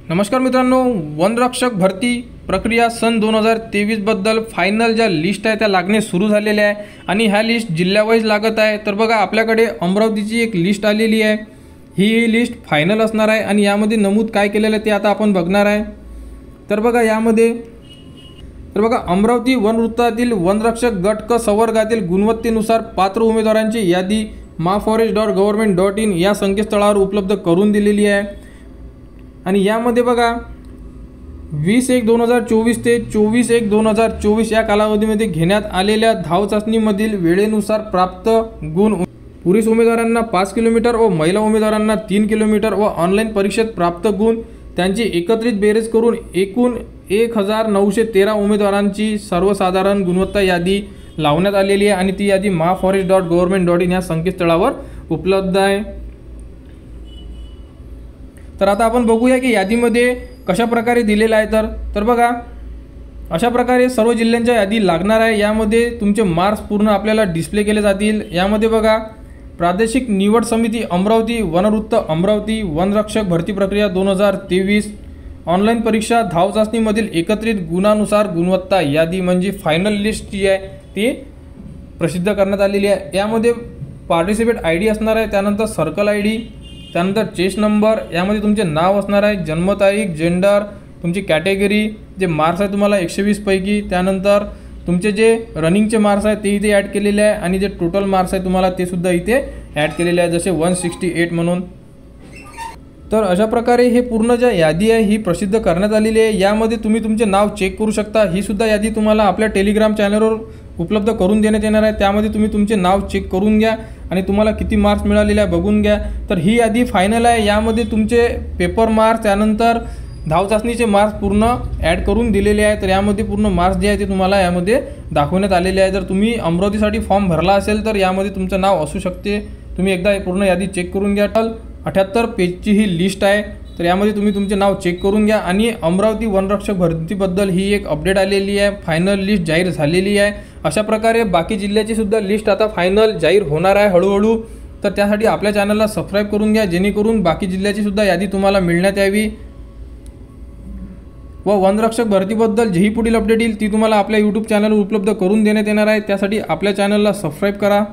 नमस्कार मित्रांनो, वनरक्षक भरती प्रक्रिया सन 2023 बद्दल फायनल ज्या लिस्ट आहे त्या लागणे सुरू झालेले आहे आणि ह्या लिस्ट जिल्ह्यावाईज लागत आहे। तर बघा, आपल्याकडे अमरावतीची एक लिस्ट आलेली आहे। ही लिस्ट फायनल असणार आहे आणि यामध्ये नमूद काय केलेलं आहे ते आता आपण बघणार आहे। तर बघा अमरावती वनवृत्तातील वनरक्षक गट क संवर्गातील गुणवत्तेनुसार पात्र उमेदवारांची यादी maforest.government.in या संकेतस्थळावर उपलब्ध करून दिलेली आहे। आणि यामध्ये बघा 20/1/2024 ते 24/1/2024 या कालावधीमध्ये घेण्यात आलेल्या धाव चाचणीमधील वेळेनुसार प्राप्त गुण पुरुष उमेदवारांना 5 किलोमीटर व महिला उमेदवारांना 3 किलोमीटर व ऑनलाईन परीक्षेत प्राप्त गुण त्यांची एकत्रित बेरीज करून एकूण 1913 उमेदवारांची सर्वसाधारण गुणवत्ता यादी लावण्यात आलेली आहे आणि ती यादी maforest.government.in या संकेतस्थळावर उपलब्ध आहे। तर आता आपण बघूया की यादीमध्ये कशा प्रकारे दिलेला आहे। तर बघा, अशा प्रकारे सर्व जिल्ह्यांच्या यादी लागणार आहे। यामध्ये तुमचे मार्क्स पूर्ण आपल्याला डिस्प्ले केले जातील। यामध्ये बघा, प्रादेशिक निवड समिती अमरावती, वनवृत्त अमरावती, वनरक्षक भरती प्रक्रिया 2023 ऑनलाईन परीक्षा धाव चाचणीमधील एकत्रित गुणानुसार गुणवत्ता यादी म्हणजे फायनल लिस्ट जी आहे ती प्रसिद्ध करण्यात आलेली आहे। यामध्ये पार्टिसिपेट ID असणार आहे, त्यानंतर सर्कल ID, त्यानंतर चेस्ट नंबर, यामध्ये तुमचे नाव असणार आहे, जन्मतारीख, जेंडर, तुमची कॅटेगरी, जे मार्क्स आहे तुम्हाला 120 पैकी, त्यानंतर तुमचे जे रनिंगचे मार्क्स आहेत ते इथे ॲड केलेले आहे आणि जे टोटल मार्क्स आहे तुम्हाला ते सुद्धा इथे ॲड केलेले आहे, जसे 168 म्हणून। तर अशा प्रकारे हे पूर्ण ज्या यादी आहे ही प्रसिद्ध करण्यात आलेली आहे। यामध्ये तुम्ही तुमचे नाव चेक करू शकता। ही सुद्धा यादी तुम्हाला आपल्या टेलिग्राम चॅनलवर उपलब्ध करून देण्यात येणार आहे। त्यामध्ये तुम्ही तुमचे नाव चेक करून घ्या आणि तुम्हाला किती मार्क्स मिळालेले आहे बघून घ्या। तर ही यादी फायनल आहे। यामध्ये तुमचे पेपर मार्क्स, त्यानंतर धाव चाचणीचे मार्क्स पूर्ण ॲड करून दिलेले आहे। तर यामध्ये पूर्ण मार्क्स जे आहे ते तुम्हाला यामध्ये दाखवण्यात आलेले आहे। जर तुम्ही अमरावतीसाठी फॉर्म भरला असेल तर यामध्ये तुमचं नाव असू शकते। तुम्ही एकदा पूर्ण यादी चेक करून घ्या। 78 पेजची ही लिस्ट आहे। तर यामध्ये तुम्ही तुमचे नाव चेक करून घ्या आणि अमरावती वनरक्षक भरतीबद्दल ही एक अपडेट आलेली आहे। फायनल लिस्ट जाहीर झालेली आहे। अशा प्रकारे बाकी जिल्ह्याची सुद्धा लिस्ट आता फायनल जाहीर होणार आहे हळूहळू। तर त्यासाठी आपल्या चॅनलला सबस्क्राईब करून घ्या, जेणेकरून बाकी जिल्ह्याची सुद्धा यादी तुम्हाला मिळण्यात यावी व वनरक्षक भरतीबद्दल जेही पुढील अपडेट येईल ती तुम्हाला आपल्या YouTube चॅनलवर उपलब्ध करून देण्यात येणार आहे। त्यासाठी आपल्या चॅनलला सबस्क्राईब करा।